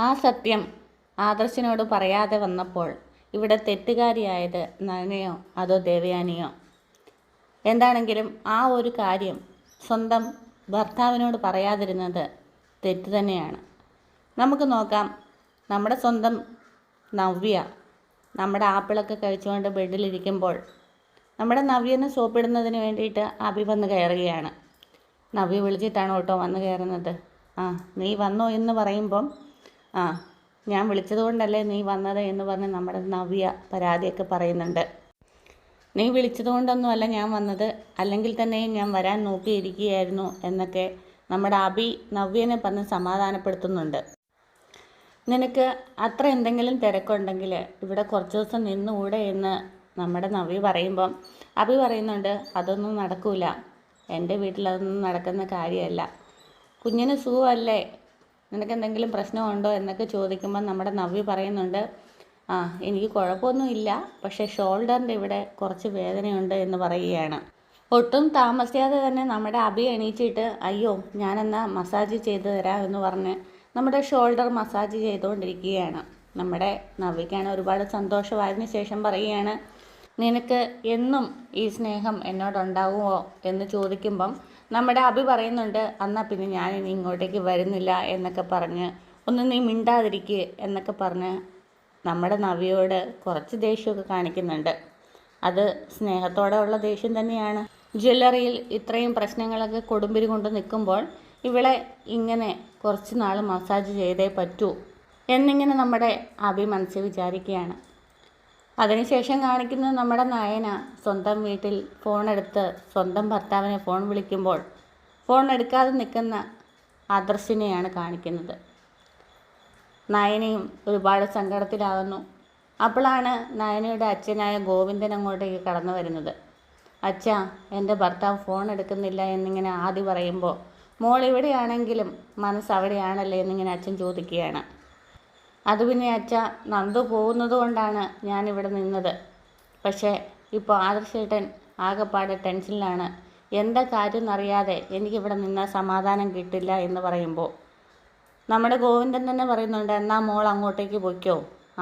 ആ സത്യം ആദർശിനോട് പറയാതെ വന്നപ്പോൾ ഇവിടെ തെറ്റുകാരിയായത് നയനയോ അതോ ദേവയാനിയോ? എന്താണെങ്കിലും ആ ഒരു കാര്യം സ്വന്തം ഭർത്താവിനോട് പറയാതിരുന്നത് തെറ്റ് തന്നെയാണ്. നമുക്ക് നോക്കാം, നമ്മുടെ സ്വന്തം നവ്യ നമ്മുടെ ആപ്പിളൊക്കെ കഴിച്ചുകൊണ്ട് ബെഡിലിരിക്കുമ്പോൾ നമ്മുടെ നവ്യനെ സോപ്പിടുന്നതിന് വേണ്ടിയിട്ട് അഭി വന്ന് കയറുകയാണ്. നവ്യ വിളിച്ചിട്ടാണ് കേട്ടോ വന്ന് കയറുന്നത്. നീ വന്നോ എന്ന് പറയുമ്പം ഞാൻ വിളിച്ചതുകൊണ്ടല്ലേ നീ വന്നത് എന്ന് പറഞ്ഞ് നമ്മുടെ നവ്യ പരാതിയൊക്കെ പറയുന്നുണ്ട്. നീ വിളിച്ചതുകൊണ്ടൊന്നുമല്ല ഞാൻ വന്നത്, അല്ലെങ്കിൽ തന്നെയും ഞാൻ വരാൻ നോക്കിയിരിക്കുകയായിരുന്നു എന്നൊക്കെ നമ്മുടെ അഭി നവ്യനെ പറഞ്ഞ് സമാധാനപ്പെടുത്തുന്നുണ്ട്. നിനക്ക് അത്ര എന്തെങ്കിലും തിരക്കുണ്ടെങ്കിൽ ഇവിടെ കുറച്ച് ദിവസം നിന്നുകൂടെ എന്ന് നമ്മുടെ നവ്യ പറയുമ്പം അഭി പറയുന്നുണ്ട്, അതൊന്നും നടക്കൂല, എൻ്റെ വീട്ടിലതൊന്നും നടക്കുന്ന കാര്യമല്ല, കുഞ്ഞിന് സുഖമല്ലേ, നിനക്ക് എന്തെങ്കിലും പ്രശ്നമുണ്ടോ എന്നൊക്കെ ചോദിക്കുമ്പോൾ നമ്മുടെ നവ്യ പറയുന്നുണ്ട്, എനിക്ക് കുഴപ്പമൊന്നുമില്ല, പക്ഷേ ഷോൾഡറിൻ്റെ ഇവിടെ കുറച്ച് വേദനയുണ്ട് എന്ന് പറയുകയാണ്. ഒട്ടും താമസിയാതെ തന്നെ നമ്മുടെ അഭി എണീച്ചിട്ട് അയ്യോ ഞാനെന്നാ മസാജ് ചെയ്ത് തരാം എന്ന് പറഞ്ഞ് നമ്മുടെ ഷോൾഡർ മസാജ് ചെയ്തുകൊണ്ടിരിക്കുകയാണ്. നമ്മുടെ നവ്യക്കാണ് ഒരുപാട് സന്തോഷമായതിനു ശേഷം പറയുകയാണ്, നിനക്ക് എന്നും ഈ സ്നേഹം എന്നോടുണ്ടാകുമോ എന്ന് ചോദിക്കുമ്പം നമ്മുടെ അഭി പറയുന്നുണ്ട്, എന്നാൽ പിന്നെ ഞാനിനി ഇങ്ങോട്ടേക്ക് വരുന്നില്ല എന്നൊക്കെ പറഞ്ഞ് ഒന്ന് നീ മിണ്ടാതിരിക്കുക എന്നൊക്കെ പറഞ്ഞ് നമ്മുടെ നവ്യയോട് കുറച്ച് ദേഷ്യമൊക്കെ കാണിക്കുന്നുണ്ട്. അത് സ്നേഹത്തോടെ ഉള്ള ദേഷ്യം തന്നെയാണ്. ജ്വല്ലറിയിൽ ഇത്രയും പ്രശ്നങ്ങളൊക്കെ കൊടുമ്പിരി കൊണ്ട് നിൽക്കുമ്പോൾ ഇവളെ ഇങ്ങനെ കുറച്ച് നാൾ മസാജ് ചെയ്തേ പറ്റൂ എന്നിങ്ങനെ നമ്മുടെ അഭി മനസ്സിൽ വിചാരിക്കുകയാണ്. അതിനുശേഷം കാണിക്കുന്നത് നമ്മുടെ നയന സ്വന്തം വീട്ടിൽ ഫോണെടുത്ത് സ്വന്തം ഭർത്താവിനെ ഫോൺ വിളിക്കുമ്പോൾ ഫോൺ എടുക്കാതെ നിൽക്കുന്ന ആദർശിനെയാണ് കാണിക്കുന്നത്. നയനയും ഒരുപാട് സങ്കടത്തിലാകുന്നു. അപ്പോഴാണ് നയനയുടെ അച്ഛനായ ഗോവിന്ദൻ അങ്ങോട്ടേക്ക് കടന്നു വരുന്നത്. അച്ഛാ, എൻ്റെ ഭർത്താവ് ഫോൺ എടുക്കുന്നില്ല എന്നിങ്ങനെ ആദ്യം പറയുമ്പോൾ മോൾ ഇവിടെയാണെങ്കിലും മനസ്സ് അവിടെയാണല്ലേ എന്നിങ്ങനെ അച്ഛൻ ചോദിക്കുകയാണ്. അത് പിന്നെ അച്ഛ, നന്ദു പോകുന്നത് കൊണ്ടാണ് ഞാനിവിടെ നിന്നത്. പക്ഷേ ഇപ്പോൾ ആദർശേട്ടൻ ആകെപ്പാടെ ടെൻഷനിലാണ്. എന്താ കാര്യം എന്നറിയാതെ എനിക്കിവിടെ നിന്നാൽ സമാധാനം കിട്ടില്ല എന്ന് പറയുമ്പോൾ നമ്മുടെ ഗോവിന്ദൻ തന്നെ പറയുന്നുണ്ട്, എന്നാൽ മോൾ അങ്ങോട്ടേക്ക് പൊയ്ക്കോ,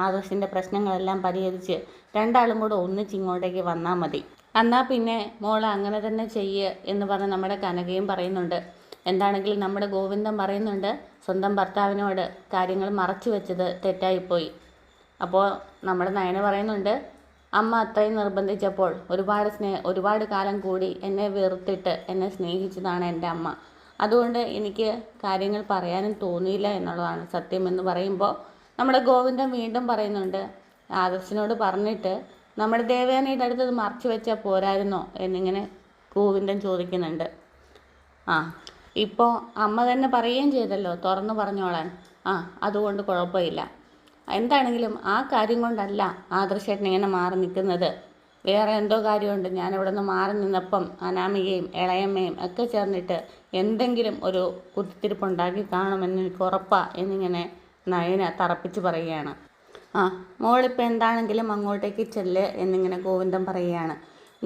ആദർശിൻ്റെ പ്രശ്നങ്ങളെല്ലാം പരിഹരിച്ച് രണ്ടാളും കൂടെ ഒന്നിച്ച് ഇങ്ങോട്ടേക്ക് വന്നാൽ മതി, എന്നാൽ പിന്നെ മോൾ അങ്ങനെ തന്നെ ചെയ്യുക എന്ന് പറഞ്ഞ് നമ്മുടെ കനകയും പറയുന്നുണ്ട്. എന്താണെങ്കിലും നമ്മുടെ ഗോവിന്ദൻ പറയുന്നുണ്ട്, സ്വന്തം ഭർത്താവിനോട് കാര്യങ്ങൾ മറച്ചു വെച്ചത് തെറ്റായിപ്പോയി. അപ്പോൾ നമ്മുടെ നയന പറയുന്നുണ്ട്, അമ്മ അത്രയും നിർബന്ധിച്ചപ്പോൾ ഒരുപാട് കാലം കൂടി എന്നെ വെറുത്തിട്ട് എന്നെ സ്നേഹിച്ചതാണ് എൻ്റെ അമ്മ. അതുകൊണ്ട് എനിക്ക് കാര്യങ്ങൾ പറയാനും തോന്നിയില്ല എന്നുള്ളതാണ് സത്യം എന്ന് പറയുമ്പോൾ നമ്മുടെ ഗോവിന്ദൻ വീണ്ടും പറയുന്നുണ്ട്, ആദർശിനോട് പറഞ്ഞിട്ട് നമ്മുടെ ദേവയാനിയുടെ അടുത്തത് മറച്ചു വെച്ചാൽ പോരായിരുന്നോ എന്നിങ്ങനെ ഗോവിന്ദൻ ചോദിക്കുന്നുണ്ട്. ഇപ്പോൾ അമ്മ തന്നെ പറയുകയും ചെയ്തല്ലോ തുറന്നു പറഞ്ഞോളാൻ, അതുകൊണ്ട് കുഴപ്പമില്ല. എന്താണെങ്കിലും ആ കാര്യം കൊണ്ടല്ല ആദർശേട്ടൻ ഇങ്ങനെ മാറി നിൽക്കുന്നത്, വേറെ എന്തോ കാര്യമുണ്ട്. ഞാനിവിടെ നിന്ന് മാറി നിന്നപ്പം അനാമികയും ഇളയമ്മയും ഒക്കെ ചേർന്നിട്ട് എന്തെങ്കിലും ഒരു കുത്തിത്തിരിപ്പുണ്ടാക്കി കാണുമെന്ന് എനിക്ക് ഉറപ്പാ എന്നിങ്ങനെ നയന തറപ്പിച്ച് പറയുകയാണ്. മോളിപ്പോൾ എന്താണെങ്കിലും അങ്ങോട്ടേക്ക് ചെല്ല് എന്നിങ്ങനെ ഗോവിന്ദൻ പറയുകയാണ്.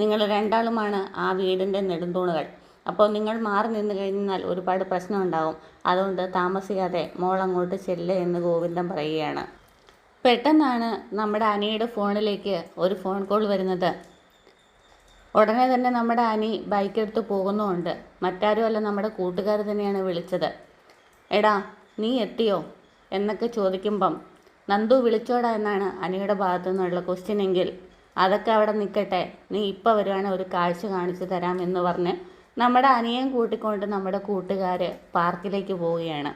നിങ്ങൾ രണ്ടാളുമാണ് ആ വീടിൻ്റെ നെടുന്തൂണുകൾ. അപ്പോൾ നിങ്ങൾ മാറി നിന്ന് കഴിഞ്ഞാൽ ഒരുപാട് പ്രശ്നമുണ്ടാകും. അതുകൊണ്ട് താമസിയാതെ മോൾ അങ്ങോട്ട് ചെല്ല് എന്ന് ഗോവിന്ദൻ പറയുകയാണ്. പെട്ടെന്നാണ് നമ്മുടെ അനിയുടെ ഫോണിലേക്ക് ഒരു ഫോൺ കോൾ വരുന്നത്. ഉടനെ തന്നെ നമ്മുടെ അനി ബൈക്കെടുത്ത് പോകുന്നുമുണ്ട്. മറ്റാരുമല്ല, നമ്മുടെ കൂട്ടുകാർ തന്നെയാണ് വിളിച്ചത്. എടാ നീ എത്തിയോ എന്നൊക്കെ ചോദിക്കുമ്പം നന്ദു വിളിച്ചോടാ എന്നാണ് അനിയുടെ ഭാഗത്തു നിന്നുള്ള ക്വസ്റ്റ്യനെങ്കിൽ അതൊക്കെ അവിടെ നിൽക്കട്ടെ, നീ ഇപ്പോൾ വരുവാണെങ്കിൽ ഒരു കാഴ്ച കാണിച്ചു തരാം എന്ന് പറഞ്ഞ് നമ്മുടെ അനിയൻ കൂട്ടിക്കൊണ്ട് നമ്മുടെ കൂട്ടുകാർ പാർക്കിലേക്ക് പോവുകയാണ്.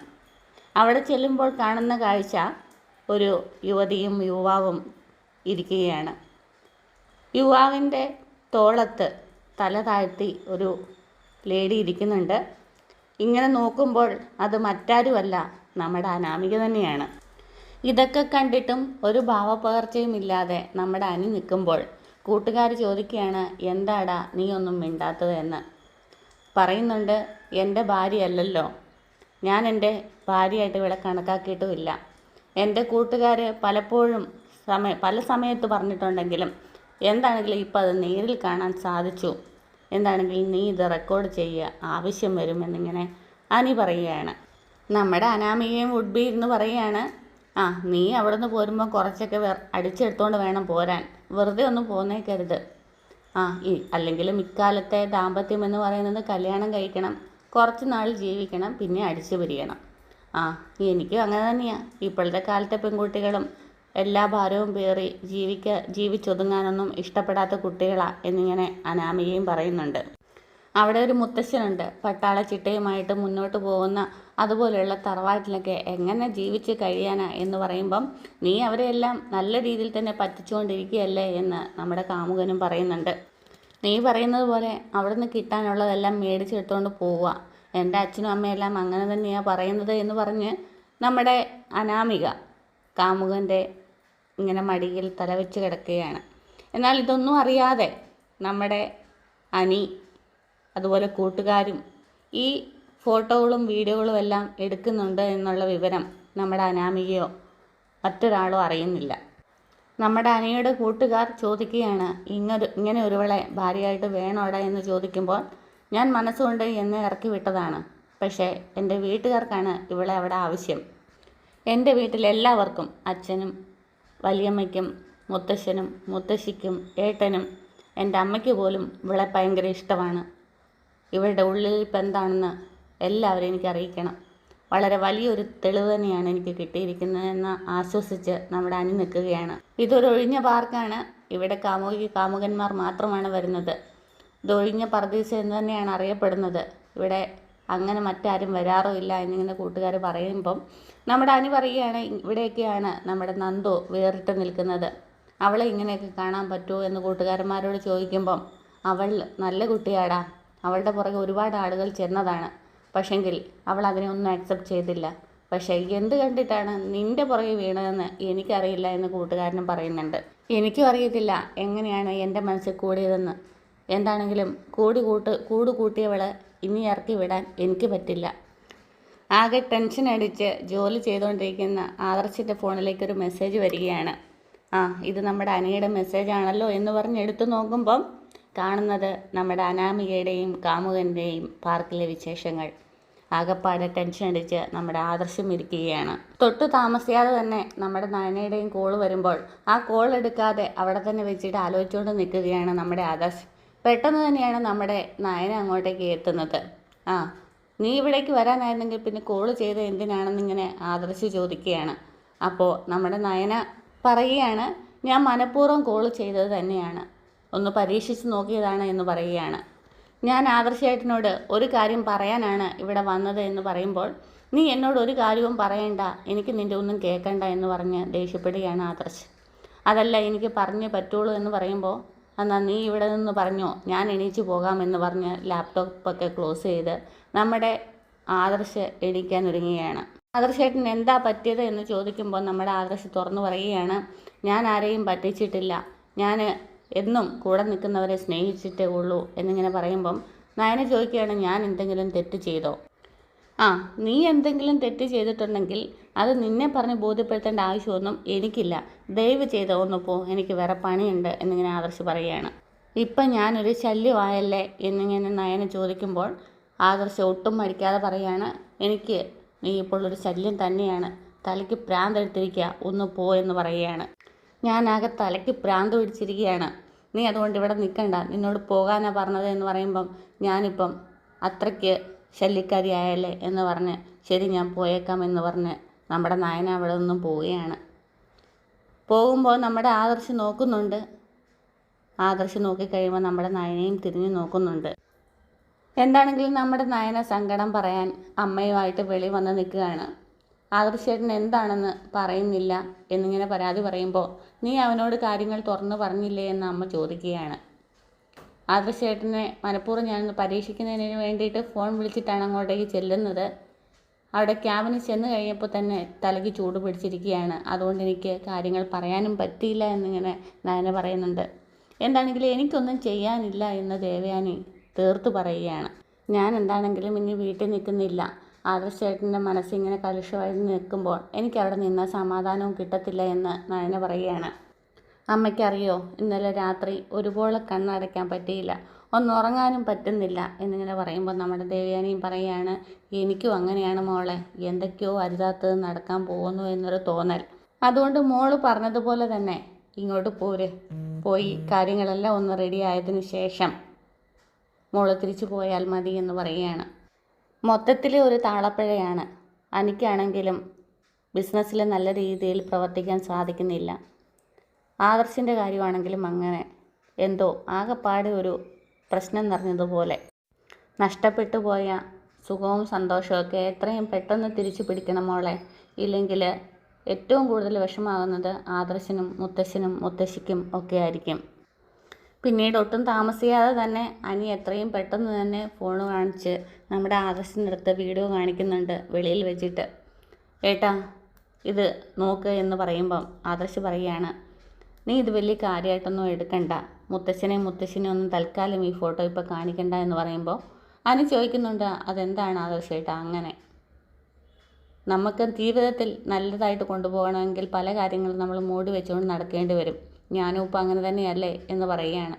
അവിടെ ചെല്ലുമ്പോൾ കാണുന്ന കാഴ്ച ഒരു യുവതിയും യുവാവും ഇരിക്കുകയാണ്. യുവാവിൻ്റെ തോളത്ത് തല താഴ്ത്തി ഒരു ലേഡി ഇരിക്കുന്നുണ്ട്. ഇങ്ങനെ നോക്കുമ്പോൾ അത് മറ്റാരുമല്ല, നമ്മുടെ അനാമിക തന്നെയാണ്. ഇതൊക്കെ കണ്ടിട്ടും ഒരു ഭാവപ്പകർച്ചയും ഇല്ലാതെ നമ്മുടെ അനി നിൽക്കുമ്പോൾ കൂട്ടുകാർ ചോദിക്കുകയാണ്, എന്താടാ നീ ഒന്നും മിണ്ടാത്തത് എന്ന്. പറയുന്നുണ്ട്, എൻ്റെ ഭാര്യയല്ലല്ലോ, ഞാൻ എൻ്റെ ഭാര്യയായിട്ട് ഇവിടെ കണക്കാക്കിയിട്ടുമില്ല. എൻ്റെ കൂട്ടുകാർ പലപ്പോഴും പല സമയത്ത് പറഞ്ഞിട്ടുണ്ടെങ്കിലും എന്താണെങ്കിലും ഇപ്പോൾ അത് നേരിൽ കാണാൻ സാധിച്ചു. എന്താണെങ്കിലും നീ ഇത് റെക്കോർഡ് ചെയ്യുക, ആവശ്യം വരുമെന്നിങ്ങനെ അനി പറയുകയാണ്. നമ്മുടെ അനാമികയും വുഡ് ബി എന്ന് പറയുകയാണ്, നീ അവിടെ നിന്ന് പോരുമ്പോൾ കുറച്ചൊക്കെ അടിച്ചെടുത്തോണ്ട് വേണം പോരാൻ, വെറുതെ ഒന്നും പോന്നേക്കരുത്. അല്ലെങ്കിലും ഇക്കാലത്തെ ദാമ്പത്യം എന്ന് പറയുന്നത് കല്യാണം കഴിക്കണം, കുറച്ച് നാൾ ജീവിക്കണം, പിന്നെ അടിച്ചു പിരിയണം. എനിക്കും അങ്ങനെ തന്നെയാണ്. ഇപ്പോഴത്തെ കാലത്തെ പെൺകുട്ടികളും എല്ലാ ഭാരവും പേറി ജീവിച്ചൊതുങ്ങാനൊന്നും ഇഷ്ടപ്പെടാത്ത കുട്ടികളാണ് എന്നിങ്ങനെ അനാമികയും പറയുന്നുണ്ട്. അവിടെ ഒരു മുത്തശ്ശനുണ്ട്, പട്ടാള ചിട്ടയുമായിട്ട് മുന്നോട്ട് പോകുന്ന. അതുപോലെയുള്ള തറവാട്ടിലൊക്കെ എങ്ങനെ ജീവിച്ച് കഴിയാനാ എന്ന് പറയുമ്പം നീ അവരെയെല്ലാം നല്ല രീതിയിൽ തന്നെ പറ്റിച്ചുകൊണ്ടിരിക്കുകയല്ലേ എന്ന് നമ്മുടെ കാമുകനും പറയുന്നുണ്ട്. നീ പറയുന്നത് പോലെ അവിടെ നിന്ന് കിട്ടാനുള്ളതെല്ലാം മേടിച്ചെടുത്തുകൊണ്ട് പോവുക. എൻ്റെ അച്ഛനും അമ്മയെല്ലാം അങ്ങനെ തന്നെയാണ് പറയുന്നത് എന്ന് പറഞ്ഞ് നമ്മുടെ അനാമിക കാമുകൻ്റെ ഇങ്ങനെ മടിയിൽ തലവെച്ച് കിടക്കുകയാണ്. എന്നാൽ ഇതൊന്നും അറിയാതെ നമ്മുടെ അനി അതുപോലെ കൂട്ടുകാരും ഈ ഫോട്ടോകളും വീഡിയോകളും എല്ലാം എടുക്കുന്നുണ്ട് എന്നുള്ള വിവരം നമ്മുടെ അനാമികയോ മറ്റൊരാളോ അറിയുന്നില്ല. നമ്മുടെ അനിയുടെ കൂട്ടുകാർ ചോദിക്കുകയാണ്, ഇങ്ങനെ ഒരുവളെ ഭാര്യയായിട്ട് വേണോടാ എന്ന് ചോദിക്കുമ്പോൾ ഞാൻ മനസ്സുകൊണ്ട് എന്നെ ഇറക്കി വിട്ടതാണ്. പക്ഷേ എൻ്റെ വീട്ടുകാർക്കാണ് ഇവളെ അവിടെ ആവശ്യം. എൻ്റെ വീട്ടിലെല്ലാവർക്കും, അച്ഛനും വലിയമ്മയ്ക്കും മുത്തശ്ശനും മുത്തശ്ശിക്കും ഏട്ടനും എൻ്റെ അമ്മയ്ക്ക് പോലും ഇവളെ ഭയങ്കര ഇഷ്ടമാണ്. ഇവളുടെ ഉള്ളിലിപ്പം എന്താണെന്ന് എല്ലാവരും എനിക്ക് അറിയിക്കണം. വളരെ വലിയൊരു തെളിവ് തന്നെയാണ് എനിക്ക് കിട്ടിയിരിക്കുന്നതെന്ന് ആശ്വസിച്ച് നമ്മുടെ അനി നിൽക്കുകയാണ്. ഇതൊരു ഒഴിഞ്ഞ പാർക്കാണ്. ഇവിടെ കാമുകന്മാർ മാത്രമാണ് വരുന്നത്. ഇതൊഴിഞ്ഞ പർദീസ എന്ന് തന്നെയാണ് അറിയപ്പെടുന്നത്. ഇവിടെ അങ്ങനെ മറ്റാരും വരാറുമില്ല എന്നിങ്ങനെ കൂട്ടുകാർ പറയുമ്പം നമ്മുടെ അനി പറയുകയാണ്, ഇവിടെയൊക്കെയാണ് നമ്മുടെ നന്ദു വേറിട്ട് നിൽക്കുന്നത്. അവളെ ഇങ്ങനെയൊക്കെ കാണാൻ പറ്റുമോ എന്ന് കൂട്ടുകാരന്മാരോട് ചോദിക്കുമ്പം അവൾ നല്ല കുട്ടിയാടാ, അവളുടെ പുറകെ ഒരുപാട് ആളുകൾ ചെന്നതാണ്, പക്ഷെങ്കിൽ അവൾ അതിനെ ഒന്നും അക്സെപ്റ്റ് ചെയ്തില്ല. പക്ഷേ എന്ത് കണ്ടിട്ടാണ് നിൻ്റെ പുറകെ വീണതെന്ന് എനിക്കറിയില്ല എന്ന് കൂട്ടുകാരനും പറയുന്നുണ്ട്. എനിക്കും അറിയത്തില്ല എങ്ങനെയാണ് എൻ്റെ മനസ്സിൽ കൂടിയതെന്ന്. എന്താണെങ്കിലും കൂട് കൂട്ടിയവളെ ഇനി ഇറക്കി വിടാൻ എനിക്ക് പറ്റില്ല. ആകെ ടെൻഷൻ അടിച്ച് ജോലി ചെയ്തുകൊണ്ടിരിക്കുന്ന ആദർശിൻ്റെ ഫോണിലേക്കൊരു മെസ്സേജ് വരികയാണ്. ഇത് നമ്മുടെ അനിയുടെ മെസ്സേജാണല്ലോ എന്ന് പറഞ്ഞ് എടുത്തു നോക്കുമ്പം കാണുന്നത് നമ്മുടെ അനാമികയുടെയും കാമുകൻ്റെയും പാർക്കിലെ വിശേഷങ്ങൾ. ആകെപ്പാടെ ടെൻഷൻ അടിച്ച് നമ്മുടെ ആദർശം ഇരിക്കുകയാണ്. തൊട്ട് താമസിയാതെ തന്നെ നമ്മുടെ നയനയുടെയും കോള് വരുമ്പോൾ ആ കോൾ എടുക്കാതെ അവിടെ തന്നെ വെച്ചിട്ട് ആലോചിച്ചുകൊണ്ട് നിൽക്കുകയാണ് നമ്മുടെ ആദർശ്. പെട്ടെന്ന് തന്നെയാണ് നമ്മുടെ നയന അങ്ങോട്ടേക്ക് എത്തുന്നത്. നീ ഇവിടേക്ക് വരാനായിരുന്നെങ്കിൽ പിന്നെ കോള് ചെയ്ത് എന്തിനാണെന്നിങ്ങനെ ആദർശ് ചോദിക്കുകയാണ്. അപ്പോൾ നമ്മുടെ നയന പറയുകയാണ്, ഞാൻ മനഃപൂർവ്വം കോള് ചെയ്തത് തന്നെയാണ്, ഒന്ന് പരീക്ഷിച്ച് നോക്കിയതാണ് എന്ന് പറയുകയാണ്. ഞാൻ ആദർശേട്ടനോട് ഒരു കാര്യം പറയാനാണ് ഇവിടെ വന്നത് എന്ന് പറയുമ്പോൾ നീ എന്നോട് ഒരു കാര്യവും പറയണ്ട, എനിക്ക് നിൻ്റെ ഒന്നും കേൾക്കണ്ട എന്ന് പറഞ്ഞ് ദേഷ്യപ്പെടുകയാണ് ആദർശ്. അതല്ല എനിക്ക് പറഞ്ഞേ പറ്റുള്ളൂ എന്ന് പറയുമ്പോൾ എന്നാൽ നീ ഇവിടെ നിന്ന് പറഞ്ഞോ, ഞാൻ എണീച്ച് പോകാമെന്ന് പറഞ്ഞ് ലാപ്ടോപ്പൊക്കെ ക്ലോസ് ചെയ്ത് നമ്മുടെ ആദർശ് എണീക്കാൻ ഒരുങ്ങുകയാണ്. ആദർശേട്ടൻ എന്താ പറ്റിയത് എന്ന് ചോദിക്കുമ്പോൾ നമ്മുടെ ആദർശ് തുറന്നു പറയുകയാണ്, ഞാൻ ആരെയും പറ്റിച്ചിട്ടില്ല, ഞാൻ എന്നും കൂടെ നിൽക്കുന്നവരെ സ്നേഹിച്ചിട്ടേ ഉള്ളൂ എന്നിങ്ങനെ പറയുമ്പം നയന ചോദിക്കുകയാണ്, ഞാൻ എന്തെങ്കിലും തെറ്റ് ചെയ്തോ? നീ എന്തെങ്കിലും തെറ്റ് ചെയ്തിട്ടുണ്ടെങ്കിൽ അത് നിന്നെ പറഞ്ഞ് ബോധ്യപ്പെടുത്തേണ്ട ആവശ്യമൊന്നും എനിക്കില്ല, ദയവ് ചെയ്ത് ഒന്ന് പോ, എനിക്ക് വേറെ പണിയുണ്ട് എന്നിങ്ങനെ ആദർശ് പറയുകയാണ്. ഇപ്പം ഞാനൊരു ശല്യമായല്ലേ എന്നിങ്ങനെ നയന ചോദിക്കുമ്പോൾ ആദർശ് ഒട്ടും മടിക്കാതെ പറയുകയാണ്, എനിക്ക് നീ ഇപ്പോൾ ഒരു ശല്യം തന്നെയാണ്, തലയ്ക്ക് പ്രാന്തെടുത്തിരിക്കുക, ഒന്ന് പോ എന്ന് പറയുകയാണ്. ഞാനാകെ തലയ്ക്ക് പ്രാന്ത് പിടിച്ചിരിക്കുകയാണ്, നീ അതുകൊണ്ട് ഇവിടെ നിൽക്കണ്ട, നിന്നോട് പോകാനാണ് പറഞ്ഞത് എന്ന് പറയുമ്പം ഞാനിപ്പം അത്രയ്ക്ക് ശല്യക്കാരിയായല്ലേ എന്ന് പറഞ്ഞ് ശരി ഞാൻ പോയേക്കാം എന്ന് പറഞ്ഞ് നമ്മുടെ നയന അവിടെ നിന്നും പോവുകയാണ്. പോകുമ്പോൾ നമ്മുടെ ആദർശ് നോക്കുന്നുണ്ട്. ആദർശ് നോക്കിക്കഴിയുമ്പോൾ നമ്മുടെ നയനയും തിരിഞ്ഞു നോക്കുന്നുണ്ട്. എന്താണെങ്കിലും നമ്മുടെ നയന സങ്കടം പറയാൻ അമ്മയുമായിട്ട് വെളി വന്ന് നിൽക്കുകയാണ്. ആദർശേട്ടൻ എന്താണെന്ന് പറയുന്നില്ല എന്നിങ്ങനെ പരാതി പറയുമ്പോൾ നീ അവനോട് കാര്യങ്ങൾ തുറന്നു പറഞ്ഞില്ലേ എന്ന് അമ്മ ചോദിക്കുകയാണ്. ആദർശേട്ടനെ മനഃപൂർവ്വം ഞാനൊന്ന് പരീക്ഷിക്കുന്നതിന് വേണ്ടിയിട്ട് ഫോൺ വിളിച്ചിട്ടാണ് അങ്ങോട്ടേക്ക് ചെല്ലുന്നത്. അവിടെ ക്യാബിന് ചെന്ന് കഴിഞ്ഞപ്പോൾ തന്നെ തലയ്ക്ക് ചൂട് പിടിച്ചിരിക്കുകയാണ്, അതുകൊണ്ട് എനിക്ക് കാര്യങ്ങൾ പറയാനും പറ്റിയില്ല എന്നിങ്ങനെ നയന പറയുന്നുണ്ട്. എന്താണെങ്കിലും എനിക്കൊന്നും ചെയ്യാനില്ല എന്ന് ദേവയാനി തീർത്തു പറയുകയാണ്. ഞാൻ എന്താണെങ്കിലും ഇനി വീട്ടിൽ നിൽക്കുന്നില്ല, ആദർശേട്ടൻ്റെ മനസ്സിങ്ങനെ കലുഷമായി നിൽക്കുമ്പോൾ എനിക്കവിടെ നിന്ന സമാധാനവും കിട്ടത്തില്ല എന്ന് നയന പറയുകയാണ്. അമ്മയ്ക്കറിയോ, ഇന്നലെ രാത്രി ഒരുപോലെ കണ്ണടയ്ക്കാൻ പറ്റിയില്ല, ഒന്നുറങ്ങാനും പറ്റുന്നില്ല എന്നിങ്ങനെ പറയുമ്പോൾ നമ്മുടെ ദേവയാനിയും പറയുകയാണ്, എനിക്കും അങ്ങനെയാണ് മോളെ, എന്തൊക്കെയോ അരുതാത്തത് നടക്കാൻ പോകുന്നു എന്നൊരു തോന്നൽ. അതുകൊണ്ട് മോള് പറഞ്ഞതുപോലെ തന്നെ ഇങ്ങോട്ട് പോയി കാര്യങ്ങളെല്ലാം ഒന്ന് റെഡി ആയതിനു ശേഷം മോള് തിരിച്ചു പോയാൽ മതി എന്ന് പറയുകയാണ്. മൊത്തത്തിൽ ഒരു താളപ്പിഴയാണ്. എനിക്കാണെങ്കിലും ബിസിനസ്സിൽ നല്ല രീതിയിൽ പ്രവർത്തിക്കാൻ സാധിക്കുന്നില്ല. ആദർശിൻ്റെ കാര്യമാണെങ്കിലും അങ്ങനെ എന്തോ ആകെപ്പാടെ ഒരു പ്രശ്നം നിറഞ്ഞതുപോലെ. നഷ്ടപ്പെട്ടു പോയ സുഖവും സന്തോഷമൊക്കെ എത്രയും പെട്ടെന്ന് തിരിച്ചു പിടിക്കണം മോളെ. ഇല്ലെങ്കിൽ ഏറ്റവും കൂടുതൽ വിഷമാകുന്നത് ആദർശനും മുത്തശ്ശനും മുത്തശ്ശിക്കും ഒക്കെ ആയിരിക്കും. പിന്നീട് ഒട്ടും താമസിയാതെ തന്നെ അനി എത്രയും പെട്ടെന്ന് തന്നെ ഫോൺ കാണിച്ച് നമ്മുടെ ആദർശിൻ്റെ അടുത്ത് വീഡിയോ കാണിക്കുന്നുണ്ട് വെളിയിൽ വെച്ചിട്ട്. ഏട്ടാ ഇത് നോക്ക് എന്ന് പറയുമ്പം ആദർശ് പറയുകയാണ്, നീ ഇത് വലിയ കാര്യമായിട്ടൊന്നും എടുക്കണ്ട, മുത്തശ്ശനെയും മുത്തശ്ശിനെയും ഒന്നും തൽക്കാലം ഈ ഫോട്ടോ ഇപ്പോൾ കാണിക്കണ്ട എന്ന് പറയുമ്പോൾ അനി ചോദിക്കുന്നുണ്ട്, അതെന്താണ് ആദർശ് ഏട്ടാ അങ്ങനെ? നമുക്ക് ജീവിതത്തിൽ നല്ലതായിട്ട് കൊണ്ടുപോകണമെങ്കിൽ പല കാര്യങ്ങളും നമ്മൾ മൂടി വെച്ചുകൊണ്ട് നടക്കേണ്ടി വരും. ഞാനും ഇപ്പോൾ അങ്ങനെ തന്നെയല്ലേ എന്ന് പറയുകയാണ്.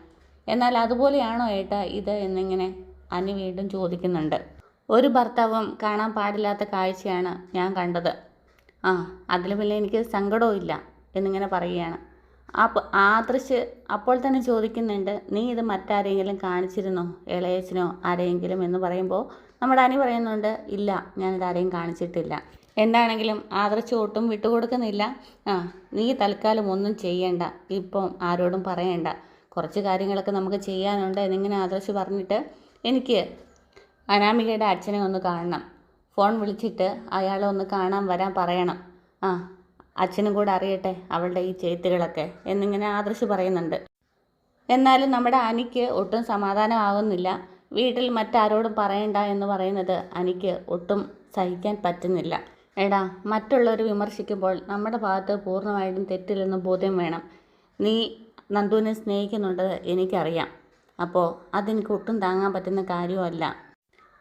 എന്നാൽ അതുപോലെയാണോ ഏട്ടാ ഇത് എന്നിങ്ങനെ അനി വീണ്ടും ചോദിക്കുന്നുണ്ട്. ഒരു ഭർത്താവും കാണാൻ പാടില്ലാത്ത കാഴ്ചയാണ് ഞാൻ കണ്ടത്. അതിലും വലിയ എനിക്ക് സങ്കടവും ഇല്ല എന്നിങ്ങനെ പറയുകയാണ്. ആദർശ് അപ്പോൾ തന്നെ ചോദിക്കുന്നുണ്ട്, നീ ഇത് മറ്റാരെങ്കിലും കാണിച്ചിരുന്നോ, ഇളയച്ചനോ ആരെങ്കിലും എന്ന് പറയുമ്പോൾ നമ്മുടെ അനി പറയുന്നുണ്ട്, ഇല്ല ഞാനിതാരെയും കാണിച്ചിട്ടില്ല. എന്താണെങ്കിലും ആദർശ് ഒട്ടും വിട്ടുകൊടുക്കുന്നില്ല. നീ തൽക്കാലം ഒന്നും ചെയ്യണ്ട, ഇപ്പം ആരോടും പറയണ്ട, കുറച്ച് കാര്യങ്ങളൊക്കെ നമുക്ക് ചെയ്യാനുണ്ട് എന്നിങ്ങനെ ആദർശ് പറഞ്ഞിട്ട്, എനിക്ക് അനാമികയുടെ അച്ഛനെ ഒന്ന് കാണണം, ഫോൺ വിളിച്ചിട്ട് അയാളെ ഒന്ന് കാണാൻ വരാൻ പറയണം, അച്ഛനും കൂടെ അറിയട്ടെ അവളുടെ ഈ ചെയ്ത്തുകളൊക്കെ എന്നിങ്ങനെ ആദർശ് പറയുന്നുണ്ട്. എന്നാലും നമ്മുടെ അനിക്ക് ഒട്ടും സമാധാനമാകുന്നില്ല. വീട്ടിൽ മറ്റാരോടും പറയണ്ട എന്ന് പറയുന്നത് അനിക്ക് ഒട്ടും സഹിക്കാൻ പറ്റുന്നില്ല. എടാ, മറ്റുള്ളവർ വിമർശിക്കുമ്പോൾ നമ്മുടെ ഭാഗത്ത് പൂർണ്ണമായിട്ടും തെറ്റില്ലെന്ന് ബോധ്യം വേണം. നീ നന്ദുവിനെ സ്നേഹിക്കുന്നുണ്ട് എനിക്കറിയാം. അപ്പോൾ അതെനിക്ക് ഒട്ടും താങ്ങാൻ പറ്റുന്ന കാര്യമല്ല.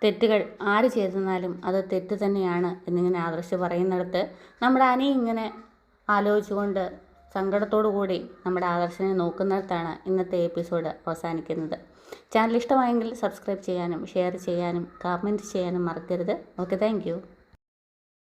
തെറ്റുകൾ ആര് ചെയ്തെന്നാലും അത് തെറ്റ് തന്നെയാണ് എന്നിങ്ങനെ ആദർശ് പറയുന്നിടത്ത് നമ്മുടെ അനി ഇങ്ങനെ ആലോചിച്ചുകൊണ്ട് സങ്കടത്തോടു കൂടി നമ്മുടെ ആദർശിനെ നോക്കുന്നിടത്താണ് ഇന്നത്തെ എപ്പിസോഡ് അവസാനിക്കുന്നത്. ചാനൽ ഇഷ്ടമായെങ്കിൽ സബ്സ്ക്രൈബ് ചെയ്യാനും ഷെയർ ചെയ്യാനും കമൻറ്റ് ചെയ്യാനും മറക്കരുത്. Okay, thank you.